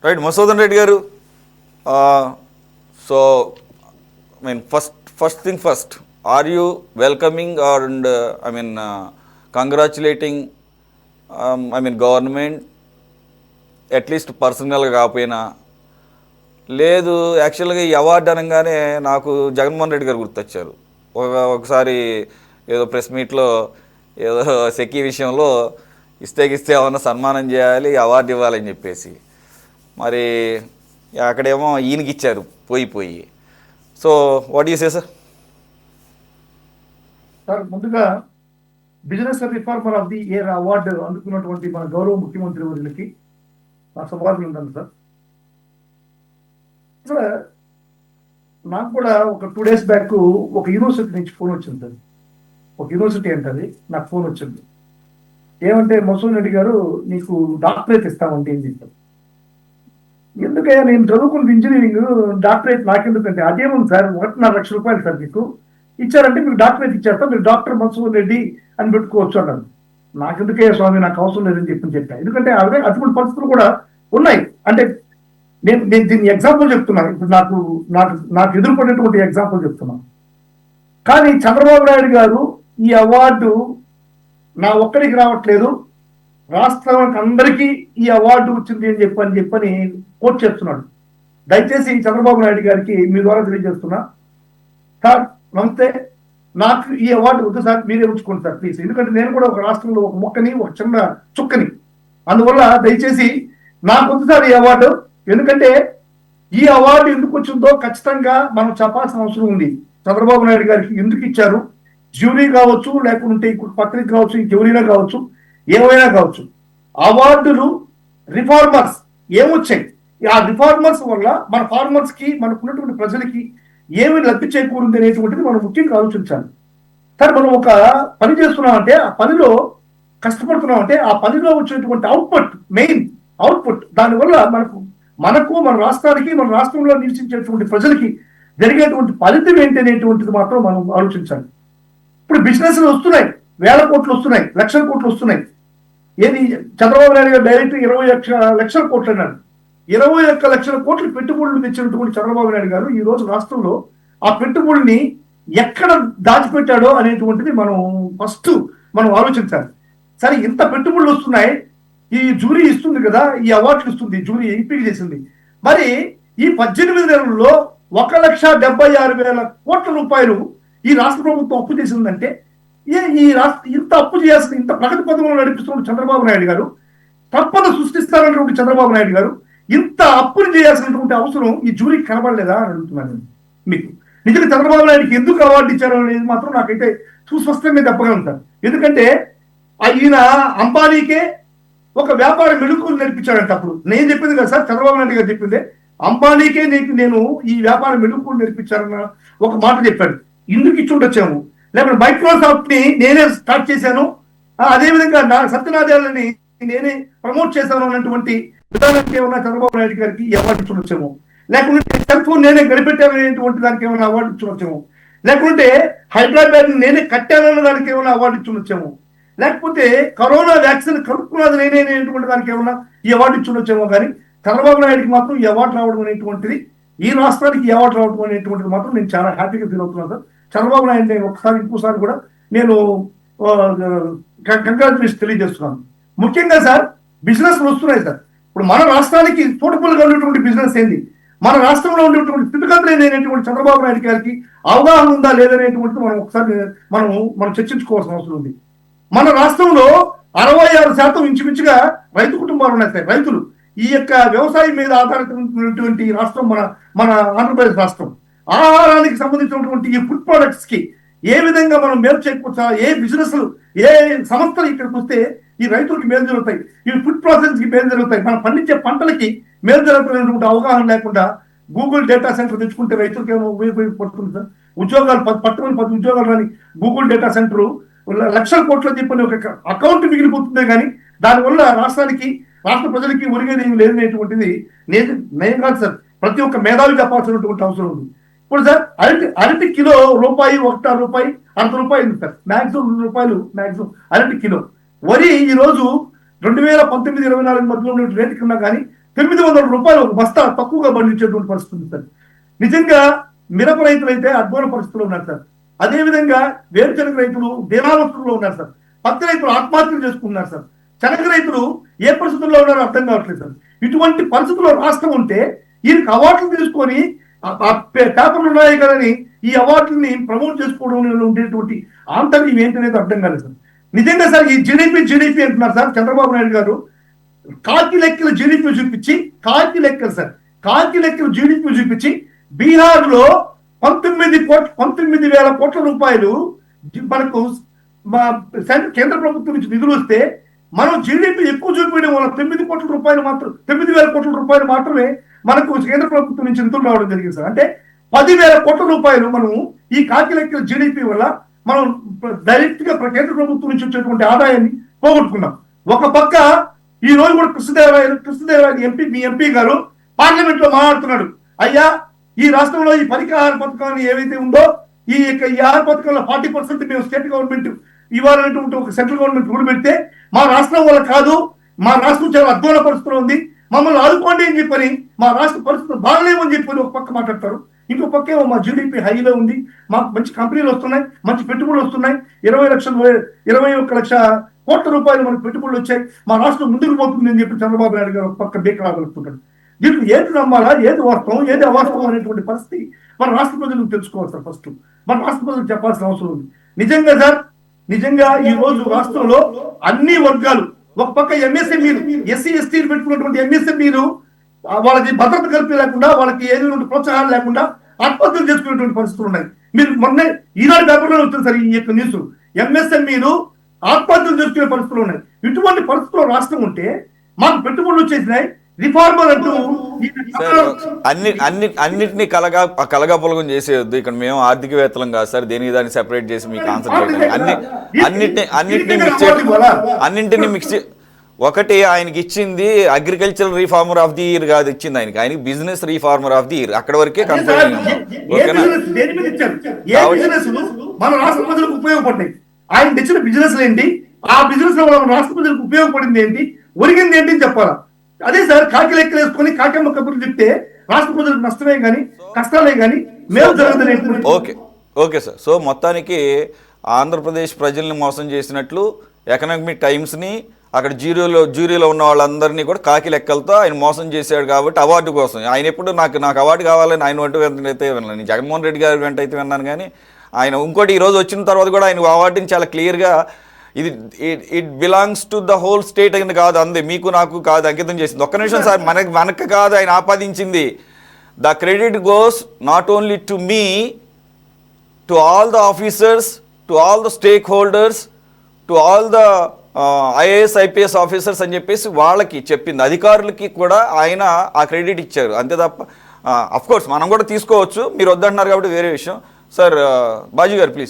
Right. Masudan Reddy గారు, so I mean first thing first, are you welcoming and I mean congratulating I mean government at least పర్సనల్గా కాకపోయినా? లేదు, యాక్చువల్గా ఈ అవార్డు అనగానే నాకు జగన్మోహన్ రెడ్డి గారు గుర్తొచ్చారు. ఒకసారి ఏదో ప్రెస్ మీట్లో ఏదో సెకీ విషయంలో ఇస్తే ఏమన్నా సన్మానం చేయాలి, అవార్డు ఇవ్వాలని చెప్పేసి, మరి అక్కడేమో ఈయనకి ఇచ్చారు పోయి. So what you say sir? Sir, ముందుగా business reformer of the year award అందుకున్నటువంటి మన గౌరవ ముఖ్యమంత్రి వర్యులకి నా శుభాకాంక్షలు ఉంటాను సార్. సార్, నాకు కూడా ఒక 2 days బ్యాక్ ఒక యూనివర్సిటీ నుంచి ఫోన్ వచ్చింది సార్. ఒక యూనివర్సిటీ అంటది, నాకు ఫోన్ వచ్చింది. ఏమంటే, మసూదన్ రెడ్డి గారు నీకు డాక్టరేట్ ఇస్తామంటే ఏం చెప్తారు? ఎందుకయ్యా, నేను చదువుకున్న ఇంజనీరింగ్, డాక్టరేట్ నాకెందుకంటే అదేముంది సార్, 1.5 లక్షల రూపాయలు సార్ మీకు ఇచ్చారంటే మీకు డాక్టరేట్ ఇచ్చేస్తా, మీరు డాక్టర్ మసూదన్ రెడ్డి అని పెట్టుకోవచ్చు అన్నారు. నాకెందుకయ్యా స్వామి, నాకు అవసరం లేదని చెప్పా. ఎందుకంటే అదే అటువంటి పరిస్థితులు కూడా ఉన్నాయి. అంటే నేను దీన్ని ఎగ్జాంపుల్ చెప్తున్నాను. ఇప్పుడు నాకు ఎదురుపడినటువంటి ఎగ్జాంపుల్ చెప్తున్నాను. కానీ చంద్రబాబు నాయుడు గారు ఈ అవార్డు నా ఒక్కడికి రావట్లేదు, రాష్ట్రానికి అందరికీ ఈ అవార్డు వచ్చింది అని చెప్పని కోట్ చేస్తున్నాడు. దయచేసి చంద్రబాబు నాయుడు గారికి మీ ద్వారా తెలియజేస్తున్నా, సార్ నమస్తే, నాకు ఈ అవార్డు వద్దు సార్, మీరే ఉంచుకోండి సార్ ప్లీజ్. ఎందుకంటే నేను కూడా ఒక రాష్ట్రంలో ఒక మొక్కని, ఒక చిన్న చుక్కని, అందువల్ల దయచేసి నాకు వద్దు సార్ ఈ అవార్డు. ఎందుకంటే ఈ అవార్డు ఎందుకు వచ్చిందో ఖచ్చితంగా మనం చెప్పాల్సిన అవసరం ఉంది. చంద్రబాబు నాయుడు గారికి ఎందుకు ఇచ్చారు? జ్యూరీ కావచ్చు, లేకుంటే పత్రిక కావచ్చు, ఇంకెవరైనా కావచ్చు, ఏమైనా కావచ్చు, అవార్డులు రిఫార్మర్స్ ఏమొచ్చాయి, ఆ రిఫార్మర్స్ వల్ల మన ఫార్మర్స్ కి, మనకున్నటువంటి ప్రజలకి ఏమి లబ్ధి చేకూరింది అనేటువంటిది మనం ముఖ్యంగా ఆలోచించాలి. సరే, మనం ఒక పని చేస్తున్నామంటే, ఆ పనిలో కష్టపడుతున్నామంటే, ఆ పనిలో వచ్చేటువంటి అవుట్పుట్, మెయిన్ అవుట్పుట్, దానివల్ల మనకు మన రాష్ట్రానికి, మన రాష్ట్రంలో నివసించేటువంటి ప్రజలకి జరిగేటువంటి ఫలితం ఏంటి అనేటువంటిది మాత్రం మనం ఆలోచించాలి. ఇప్పుడు బిజినెస్లు వస్తున్నాయి, 1000 కోట్లు వస్తున్నాయి, లక్షల కోట్లు వస్తున్నాయి. ఏది చంద్రబాబు నాయుడు గారు డైరెక్ట్ 21 లక్షల కోట్లు అన్నాడు. 21 లక్షల కోట్లు పెట్టుబడులు తెచ్చినటువంటి చంద్రబాబు నాయుడు గారు ఈ రోజు రాష్ట్రంలో ఆ పెట్టుబడిని ఎక్కడ దాచిపెట్టాడో అనేటువంటిది మనం ఆలోచించాలి. సరే, ఇంత పెట్టుబడులు వస్తున్నాయి, ఈ జూరీ ఇస్తుంది కదా, ఈ అవార్డులు ఇస్తుంది, జూరీ ఎంపిక చేసింది. మరి ఈ 18 నెలల్లో 1,76,000 కోట్ల రూపాయలు ఈ రాష్ట్ర ప్రభుత్వం అప్పు చేసిందంటే, ఈ రాష్ట్ర ఇంత అప్పు చేయాల్సిన, ఇంత ప్రగతి పథకంలో నడిపిస్తున్న చంద్రబాబు నాయుడు గారు, తప్పన సృష్టిస్తారన్నటువంటి చంద్రబాబు నాయుడు గారు ఇంత అప్పులు చేయాల్సినటువంటి అవసరం ఈ జూరీకి కనబడలేదా అని అడుగుతున్నాను మీకు. నిజంగా చంద్రబాబు నాయుడుకి ఎందుకు అవార్డు ఇచ్చారో అనేది మాత్రం నాకైతే సుస్పష్టంగా చెప్పగలుగుతాను. ఎందుకంటే ఈయన అంబానీకే ఒక వ్యాపార మెళుకులు నేర్పించాడంట. అప్పుడు నేను చెప్పింది కదా సార్, చంద్రబాబు నాయుడు గారు చెప్పిందే, అంబానీకే నేను ఈ వ్యాపార మెళుకులు నేర్పించారన్న ఒక మాట చెప్పాడు. ఇందుకు ఇచ్చి ఉండొచ్చాము. లేకపోతే మైక్రోసాఫ్ట్ ని నేనే స్టార్ట్ చేశాను, అదేవిధంగా సత్యనారాయణని నేనే ప్రమోట్ చేశాను అన్నటువంటి విధానానికి ఏమన్నా చంద్రబాబు నాయుడు గారికి అవార్డు ఇచ్చి ఉండొచ్చేమో. లేకుంటే సెల్ ఫోన్ నేనే గడిపెట్టాను అనేటువంటి దానికి ఏమైనా అవార్డు ఇచ్చి ఉండొచ్చేమో. లేకుంటే హైదరాబాద్ నేనే కట్టానన్న దానికి ఏమైనా అవార్డు ఇచ్చి ఉండొచ్చేమో. లేకపోతే కరోనా వ్యాక్సిన్ కనుక్కున్నది నేనే అనేటువంటి దానికి ఏమన్నా ఈ అవార్డు ఇచ్చి ఉండొచ్చేమో. కానీ చంద్రబాబు నాయుడుకి మాత్రం ఈ అవార్డు రావడం అనేటువంటిది, ఈ రాష్ట్రానికి ఈ అవార్డు రావడం అనేటువంటిది మాత్రం నేను చాలా హ్యాపీగా ఫీల్ అవుతున్నాను సార్. చంద్రబాబు నాయుడు నేను ఇంకోసారి కూడా నేను కంగ్రాచులేషన్ తెలియజేస్తున్నాను. ముఖ్యంగా సార్, బిజినెస్ వస్తున్నాయి సార్. ఇప్పుడు మన రాష్ట్రానికి సూటబుల్గా ఉన్నటువంటి బిజినెస్ ఏంది, మన రాష్ట్రంలో ఉండేటువంటి స్థితిగతులు ఏంటనేటువంటి చంద్రబాబు నాయుడు గారికి అవగాహన ఉందా లేదనేటువంటిది మనం ఒకసారి మనం చర్చించుకోవాల్సిన అవసరం ఉంది. మన రాష్ట్రంలో 66% ఇంచుమించుగా రైతు కుటుంబాలు ఉన్నాయి సార్. రైతులు ఈ యొక్క వ్యవసాయం మీద ఆధారితమైనటువంటి రాష్ట్రం మన ఆంధ్రప్రదేశ్ రాష్ట్రం. ఆహారానికి సంబంధించినటువంటి ఈ ఫుడ్ ప్రొడక్ట్స్ కి ఏ విధంగా మనం మేలు చేకూర్చా, ఏ బిజినెస్, ఏ సంస్థలు ఇక్కడికి వస్తే ఈ రైతులకి మేలు జరుగుతాయి, ఈ ఫుడ్ ప్రాసెస్ కి మేలు జరుగుతాయి, మనం పండించే పంటలకి మేలు జరుగుతున్నటువంటి అవగాహన లేకుండా గూగుల్ డేటా సెంటర్ తెచ్చుకుంటే రైతులకి ఏమో ఉపయోగపడుతుంది సార్. ఉద్యోగాలు 10 ఉద్యోగాలు రాని గూగుల్ డేటా సెంటర్ లక్షల కోట్ల చెప్పని ఒక అకౌంట్ మిగిలిపోతుందే కానీ దానివల్ల రాష్ట్ర ప్రజలకి ఒరిగేది ఏమి లేదనేటువంటిది నేను కాదు సార్, ప్రతి ఒక్క మేధావి చెప్పాల్సినటువంటి అవసరం ఉంది. ఇప్పుడు సార్, అరటి కిలో రూపాయి, 1 రూపాయి, ₹1 ఉంది సార్. మాక్సిమం ₹2 మాక్సిమం అరటి కిలో. వరి ఈ రోజు 2019-24 మధ్యలో రేటు కన్నా కానీ 900 రూపాయలు ఒక బస్తా తక్కువగా పండించేటువంటి పరిస్థితి ఉంది సార్. నిజంగా మిరప రైతులు అయితే అద్భుత పరిస్థితుల్లో ఉన్నారు సార్. అదేవిధంగా వేరుశనగ రైతులు దేనావస్థలో ఉన్నారు సార్. పత్తి రైతులు ఆత్మహత్యలు చేసుకున్నారు సార్. శనగ రైతులు ఏ పరిస్థితుల్లో ఉన్నారో అర్థం కావట్లేదు సార్. ఇటువంటి పరిస్థితుల్లో రాష్ట్రం ఉంటే ఈయనకి అవార్డులు తీసుకొని పేపర్లు ఉన్నాయి కదని ఈ అవార్డుని ప్రమోట్ చేసుకోవడం ఉండేటువంటి ఆంతర్యం ఏంటనేది అర్థం కాలేదు సార్. నిజంగా సార్ ఈ జీడిపి అంటున్నారు సార్ చంద్రబాబు నాయుడు గారు. కాకి లెక్కలు జీడిపి చూపించి కాకి లెక్కలు జీడిపి చూపించి బీహార్ లో 19,000 కోట్ల రూపాయలు మనకు కేంద్ర ప్రభుత్వం నుంచి నిధులు వస్తే మనం జీడిపి ఎక్కువ చూపించడం వల్ల 9,000 కోట్ల రూపాయలు మాత్రమే మనకు కేంద్ర ప్రభుత్వం నుంచి నిధులు రావడం జరిగింది సార్. అంటే 10,000 కోట్ల రూపాయలు మనం ఈ కాకి లెక్కల జీడిపి వల్ల మనం డైరెక్ట్ గా కేంద్ర ప్రభుత్వం నుంచి వచ్చేటువంటి ఆదాయాన్ని పోగొట్టుకున్నాం. ఒక పక్క ఈ రోజు కూడా కృష్ణదేవరాయలు మీ ఎంపీ గారు పార్లమెంట్ లో మాట్లాడుతున్నాడు. అయ్యా ఈ రాష్ట్రంలో ఈ పరిహార పథకాన్ని ఏవైతే ఉందో ఈ ఆహార పథకంలో 40% మేము స్టేట్ గవర్నమెంట్ ఇవ్వాలనేటువంటి ఒక సెంట్రల్ గవర్నమెంట్ రూల్ పెడితే మా రాష్ట్రం వల్ల కాదు, మా రాష్ట్రం చాలా అద్భుత పరిస్థితులు ఉంది, మమ్మల్ని ఆదుకోండి అని చెప్పని, మా రాష్ట్ర పరిస్థితులు బాగలేవు అని చెప్పని ఒక పక్క మాట్లాడతారు. ఇంకో పక్కేమో మా జీడిపి హైలో ఉంది, మాకు మంచి కంపెనీలు వస్తున్నాయి, మంచి పెట్టుబడులు వస్తున్నాయి, 21 లక్ష కోట్ల రూపాయలు మనకు పెట్టుబడులు వచ్చాయి, మా రాష్ట్రం ముందుకు పోతుంది అని చెప్పి చంద్రబాబు నాయుడు గారు ఒక పక్క బేకరాగలుగుతుంటాడు. దీంట్లో ఏది నమ్మాలా, ఏది వాస్తవం, ఏది అవాస్తవం అనేటువంటి పరిస్థితి మన రాష్ట్ర ప్రజలకు తెలుసుకోవాలి సార్. ఫస్ట్ మన రాష్ట్ర ప్రజలకు చెప్పాల్సిన అవసరం ఉంది. నిజంగా సార్, నిజంగా ఈ రోజు రాష్ట్రంలో అన్ని వర్గాలు ఒక పక్క ఎంఎస్ఎంఈలు ఎస్సీ ఎస్టీలు పెట్టుకున్నటువంటి ఎంఎస్ఎంఈలు వాళ్ళకి భద్రత కల్పి లేకుండా, వాళ్ళకి ఏదైనా ప్రోత్సాహాలు లేకుండా ఆత్మహత్యలు చేసుకునేటువంటి పరిస్థితులు ఉన్నాయి. మీరు మొన్న ఈనాడు పేపర్లో వచ్చింది సార్ ఈ యొక్క న్యూస్. ఎంఎస్ఎంఈలు ఆత్మహత్యలు చేసుకునే పరిస్థితులు ఉన్నాయి. ఇటువంటి పరిస్థితుల్లో రాష్ట్రం ఉంటే మాకు పెట్టుబడులు వచ్చేసినాయి, రిఫార్మర్ అంటూ అన్నిటినీ కలగాపులగం చేసేయొద్దు. ఇక్కడ మేము ఆర్థికవేత్తలం కాదు సార్, దేనికి దాన్ని సెపరేట్ చేసి మీకు ఆన్సర్ చేయడం. అన్నింటినీ మిక్స్ ఒకటి ఆయనకి ఇచ్చింది agriculture reformer of the year కాదు ఇచ్చింది ఆయనకి business reformer of the year. అక్కడ వరకే కన్ఫర్మ్. మన రాష్ట్ర ప్రజలకు ఉపయోగపడ్డాయి. ఆయన తెచ్చిన బిజినెస్ ఏంటి, ఆ బిజినెస్ లో మన రాష్ట్ర ప్రజలకు ఉపయోగపడింది ఏంటి, ఒరిగింది ఏంటి అని చెప్పాలా. అదే సార్ కాకి లెక్కలు వేసుకొని కాకమ్మ కబుర్లు చెప్తే రాష్ట్ర ప్రజలకు నష్టమే కానీ కష్టాలే కానీ మేము జరగదు. Okay sir. సో మొత్తానికి ఆంధ్రప్రదేశ్ ప్రజల్ని మోసం చేసినట్లు ఎకనామిక్ టైమ్స్ని అక్కడ జ్యూరీలో ఉన్న వాళ్ళందరినీ కూడా కాకి లెక్కలతో ఆయన మోసం చేశాడు. కాబట్టి అవార్డు కోసం ఆయన ఎప్పుడు నాకు అవార్డు కావాలని ఆయన వెంట అయితే విన్నాను, జగన్మోహన్ రెడ్డి గారి వెంట అయితే విన్నాను. కానీ ఆయన ఇంకోటి ఈరోజు వచ్చిన తర్వాత కూడా ఆయన అవార్డుని చాలా క్లియర్గా ఇది it belongs to the whole state అని కాదు, అందే మీకు నాకు కాదు అంకితం చేసింది. ఒక్క నిమిషం సార్, మనకు కాదు ఆయన ఆపాదించింది. The credit goes not only to me, to all the officers, to all the stakeholders, to all the IAS IPS officers అని చెప్పేసి వాళ్ళకి చెప్పింది. అధికారులకి కూడా ఆయన ఆ క్రెడిట్ ఇచ్చారు. అంతే తప్ప అఫ్కోర్స్ మనం కూడా తీసుకోవచ్చు, మీరు వద్దంటున్నారు కాబట్టి వేరే విషయం. సార్ బాజీ గారు ప్లీజ్.